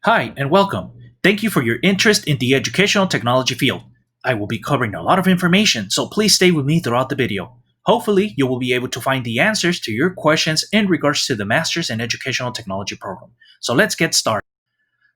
Hi, and welcome. Thank you for your interest in the educational technology field. I will be covering a lot of information, so please stay with me throughout the video. Hopefully, you will be able to find the answers to your questions in regards to the Masters in Educational Technology program. So let's get started.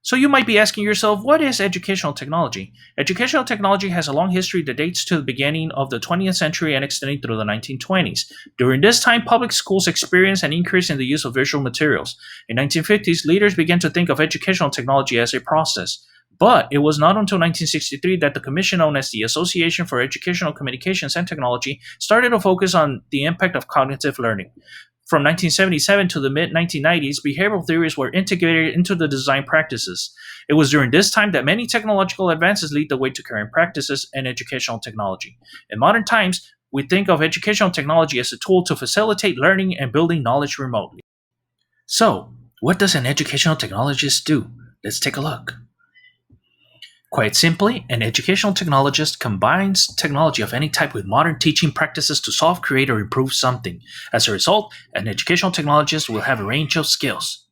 So you might be asking yourself, what is educational technology? Educational technology has a long history that dates to the beginning of the 20th century and extending through the 1920s. During this time, public schools experienced an increase in the use of visual materials. In 1950s, leaders began to think of educational technology as a process. But it was not until 1963 that the commission known as the Association for Educational Communications and Technology started to focus on the impact of cognitive learning. From 1977 to the mid 1990s, behavioral theories were integrated into the design practices. It was during this time that many technological advances lead the way to current practices in educational technology. In modern times, we think of educational technology as a tool to facilitate learning and building knowledge remotely. So, what does an educational technologist do? Let's take a look. Quite simply, an educational technologist combines technology of any type with modern teaching practices to solve, create, or improve something. As a result, an educational technologist will have a range of skills.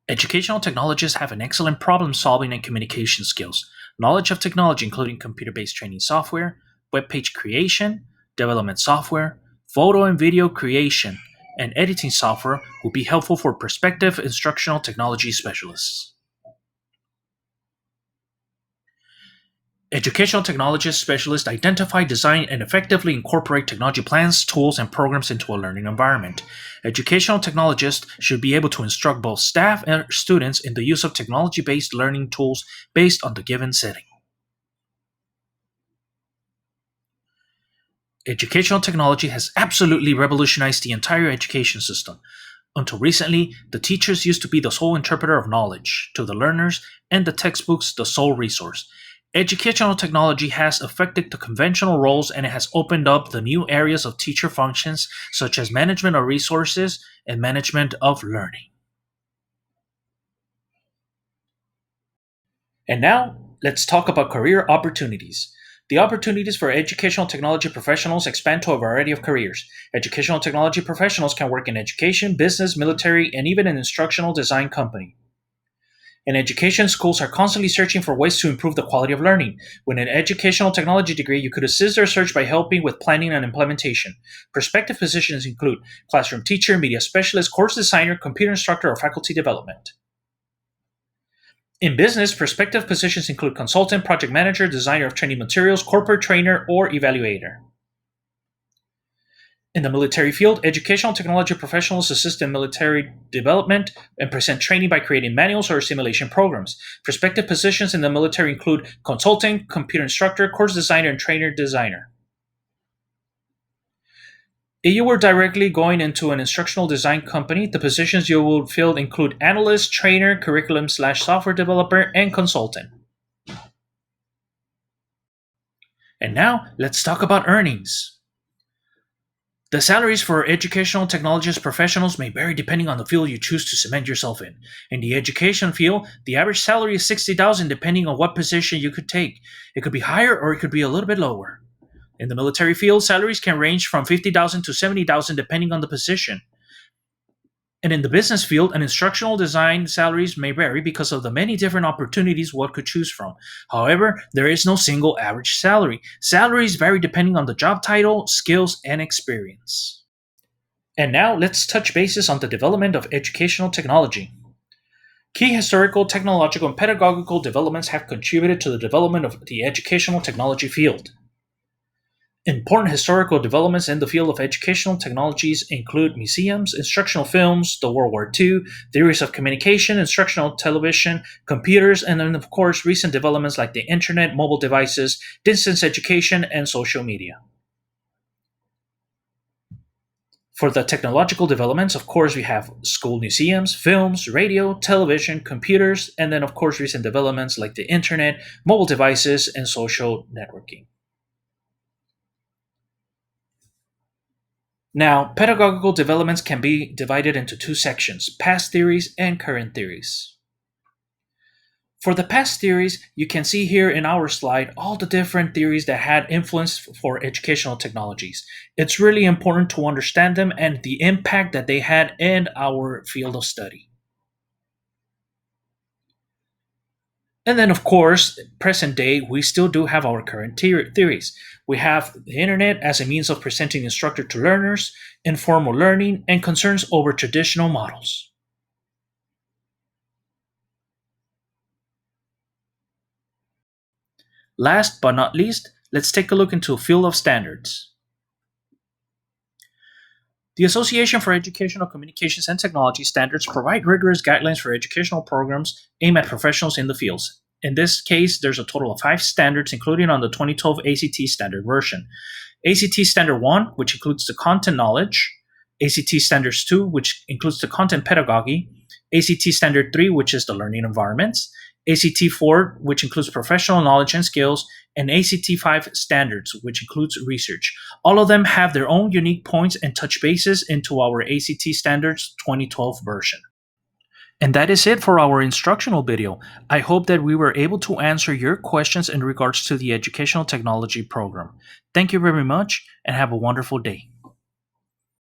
Educational technologists have an excellent problem solving and communication skills. Knowledge of technology, including computer based training software, web page creation, development software, photo and video creation, and editing software will be helpful for prospective instructional technology specialists. Educational technologist specialists identify, design, and effectively incorporate technology plans, tools, and programs into a learning environment. Educational technologists should be able to instruct both staff and students in the use of technology-based learning tools based on the given setting. Educational technology has absolutely revolutionized the entire education system. Until recently, the teachers used to be the sole interpreter of knowledge to the learners and the textbooks the sole resource. Educational technology has affected the conventional roles and it has opened up the new areas of teacher functions such as management of resources and management of learning. And now, let's talk about career opportunities. The opportunities for educational technology professionals expand to a variety of careers. Educational technology professionals can work in education, business, military, and even an instructional design company. In education, schools are constantly searching for ways to improve the quality of learning. With an educational technology degree, you could assist their search by helping with planning and implementation. Prospective positions include classroom teacher, media specialist, course designer, computer instructor, or faculty development. In business, prospective positions include consultant, project manager, designer of training materials, corporate trainer, or evaluator. In the military field, educational technology professionals assist in military development and present training by creating manuals or simulation programs. Prospective positions in the military include consultant, computer instructor, course designer, and trainer designer. If you were directly going into an instructional design company, the positions you will fill include analyst, trainer, curriculum/software developer, and consultant. And now, let's talk about earnings. The salaries for educational technologist professionals may vary depending on the field you choose to cement yourself in. In the education field, the average salary is $60,000 depending on what position you could take. It could be higher or it could be a little bit lower. In the military field, salaries can range from $50,000 to $70,000 depending on the position. And in the business field, an instructional design salaries may vary because of the many different opportunities one could choose from. However, there is no single average salary. Salaries vary depending on the job title, skills, and experience. And now let's touch bases on the development of educational technology. Key historical, technological, and pedagogical developments have contributed to the development of the educational technology field. Important historical developments in the field of educational technologies include museums, instructional films, the World War II, theories of communication, instructional television, computers, and then, of course, recent developments like the internet, mobile devices, distance education, and social media. For the technological developments, of course, we have school museums, films, radio, television, computers, and then, of course, recent developments like the internet, mobile devices, and social networking. Now, pedagogical developments can be divided into two sections, past theories and current theories. For the past theories, you can see here in our slide all the different theories that had influence for educational technologies. It's really important to understand them and the impact that they had in our field of study. And then, of course, present day, we still do have our current theories. We have the internet as a means of presenting instructor to learners, informal learning, and concerns over traditional models. Last but not least, let's take a look into a field of standards. The Association for Educational Communications and Technology standards provide rigorous guidelines for educational programs aimed at professionals in the fields. In this case, there's a total of 5 standards, including on the 2012 ACT standard version. ACT Standard 1, which includes the content knowledge, ACT Standards 2, which includes the content pedagogy, ACT Standard 3, which is the learning environments, ACT 4, which includes professional knowledge and skills, and ACT 5 Standards, which includes research. All of them have their own unique points and touch bases into our ACT Standards 2012 version. And that is it for our instructional video. I hope that we were able to answer your questions in regards to the Educational Technology program. Thank you very much and have a wonderful day.